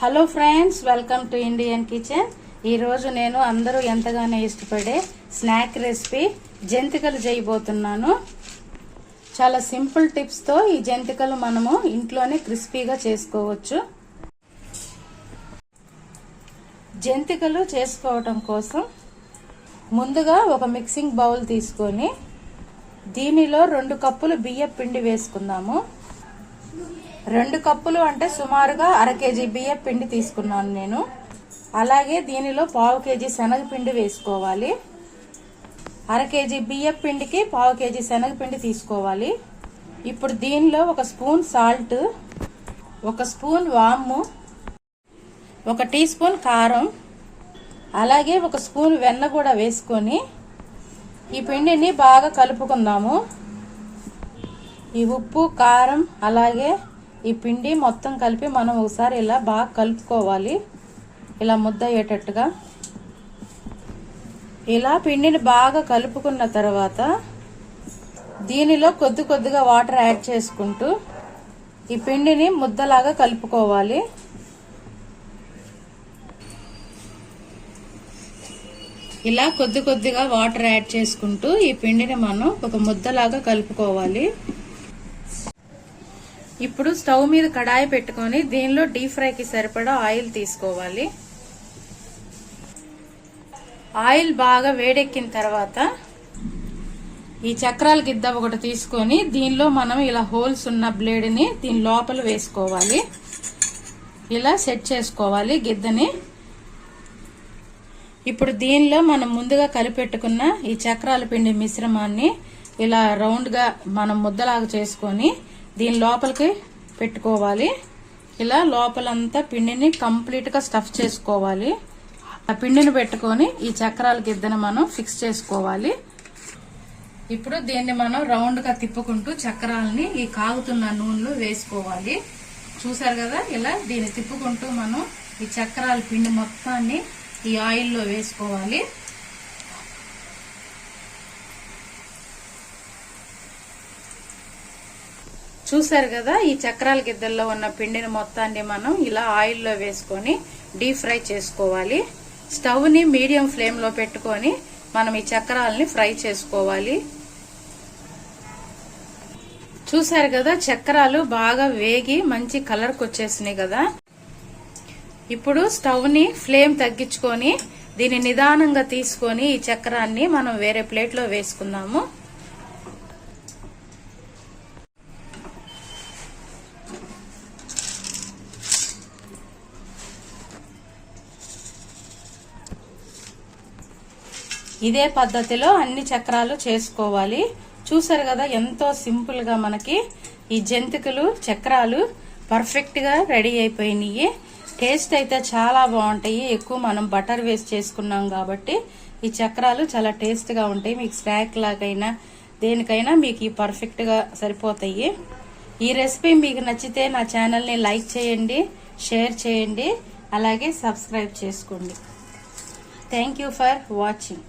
Hello friends, welcome to Indian kitchen. ఈరోజు నేను అందరూ ఎంతగానో ఇష్టపడే స్నాక్ రెసిపీ జంతికలు చేయబోతున్నాను. చాలా సింపుల్ టిప్స్తో ఈ జంతికలు మనము ఇంట్లోనే క్రిస్పీగా చేసుకోవచ్చు. జంతికలు చేసుకోవటం కోసం ముందుగా ఒక మిక్సింగ్ బౌల్ తీసుకొని దీనిలో 2 కప్పులు బియ్యం పిండి వేసుకుందాము. 2 కప్పులు అంటే సుమారుగా 1/2 కేజీ బియ్యం పిండి తీసుకున్నాను నేను. అలాగే దీనిలో 1/2 కేజీ శనగపిండి వేసుకోవాలి. 1/2 కేజీ బియ్యం పిండికి 1/2 కేజీ శనగపిండి తీసుకోవాలి. ఇప్పుడు దీనిలో 1 స్పూన్ సాల్ట్, 1 స్పూన్ వాము, 1 టీ స్పూన్ కారం, అలాగే 1 స్పూన్ వెన్న కూడా వేసుకొని ఈ పిండిని బాగా కలుపుకుందాము. ఈ ఉప్పు, కారం అలాగే ఈ పిండి మొత్తం కలిపి మనం ఒకసారి ఇలా బాగా కలుపుకోవాలి. ఇలా ముద్ద అయ్యేటట్టుగా ఇలా పిండిని బాగా కలుపుకున్న తర్వాత దీనిలో కొద్దిగా వాటర్ యాడ్ చేసుకుంటూ ఈ పిండిని ముద్దలాగా కలుపుకోవాలి. ఇలా కొద్దిగా వాటర్ యాడ్ చేసుకుంటూ ఈ పిండిని మనం ఒక ముద్దలాగా కలుపుకోవాలి. ఇప్పుడు స్టవ్ మీద కడాయి పెట్టుకొని దీనిలో డీప్ ఫ్రైకి సరిపడా ఆయిల్ తీసుకోవాలి. ఆయిల్ బాగా వేడెక్కిన తర్వాత ఈ చక్రాల గిద్ద ఒకటి తీసుకొని దీనిలో మనం ఇలా హోల్స్ ఉన్న బ్లేడ్ని దీని లోపల వేసుకోవాలి. ఇలా సెట్ చేసుకోవాలి గిద్దని. ఇప్పుడు దీనిలో మనం ముందుగా కలిపెట్టుకున్న ఈ చక్రాల పిండి మిశ్రమాన్ని ఇలా రౌండ్గా మనం ముద్దలాగా చేసుకొని దీని లోపలికి పెట్టుకోవాలి. ఇలా లోపలంతా పిండిని కంప్లీట్గా స్టఫ్ చేసుకోవాలి. ఆ పిండిని పెట్టుకొని ఈ చక్రాల గిద్దను మనం ఫిక్స్ చేసుకోవాలి. ఇప్పుడు దీన్ని మనం రౌండ్గా తిప్పుకుంటూ చక్రాలని ఈ కాగుతున్న నూనెలో వేసుకోవాలి. చూసారు కదా, ఇలా దీన్ని తిప్పుకుంటూ మనం ఈ చక్రాల పిండి మొత్తాన్ని ఈ ఆయిల్లో వేసుకోవాలి. చూసారు కదా, ఈ చక్రాల గిద్దల్లో ఉన్న పిండిని మొత్తాన్ని మనం ఇలా ఆయిల్లో వేసుకొని డీప్ ఫ్రై చేసుకోవాలి. స్టవ్ని మీడియం ఫ్లేమ్లో పెట్టుకొని మనం ఈ చక్రాలని ఫ్రై చేసుకోవాలి. చూసారు కదా, చక్రాలు బాగా వేగి మంచి కలర్కి వచ్చేసినాయి కదా. ఇప్పుడు స్టవ్ని ఫ్లేమ్ తగ్గించుకొని దీన్ని నిదానంగా తీసుకొని ఈ చక్రాన్ని మనం వేరే ప్లేట్లో వేసుకుందాము. ఇదే పద్ధతిలో అన్ని చక్రాలు చేసుకోవాలి. చూసారు కదా, ఎంతో సింపుల్ గా మనకి ఈ జంతికలు చక్రాలు పర్ఫెక్ట్ గా రెడీ అయిపోయినాయి. టేస్ట్ అయితే చాలా బాగుంటాయి. ఎక్కువ మనం బటర్ వేసి చేసుకున్నాం కాబట్టి ఈ చక్రాలు చాలా టేస్ట్ గా ఉంటాయి. మీకు స్నాక్ లాగైనా దేనికైనా మీకు ఈ పర్ఫెక్ట్ గా సరిపోతాయి. ఈ రెసిపీ మీకు నచ్చితే నా ఛానల్ని లైక్ చేయండి, షేర్ చేయండి, అలాగే సబ్స్క్రైబ్ చేసుకోండి. Thank you for watching.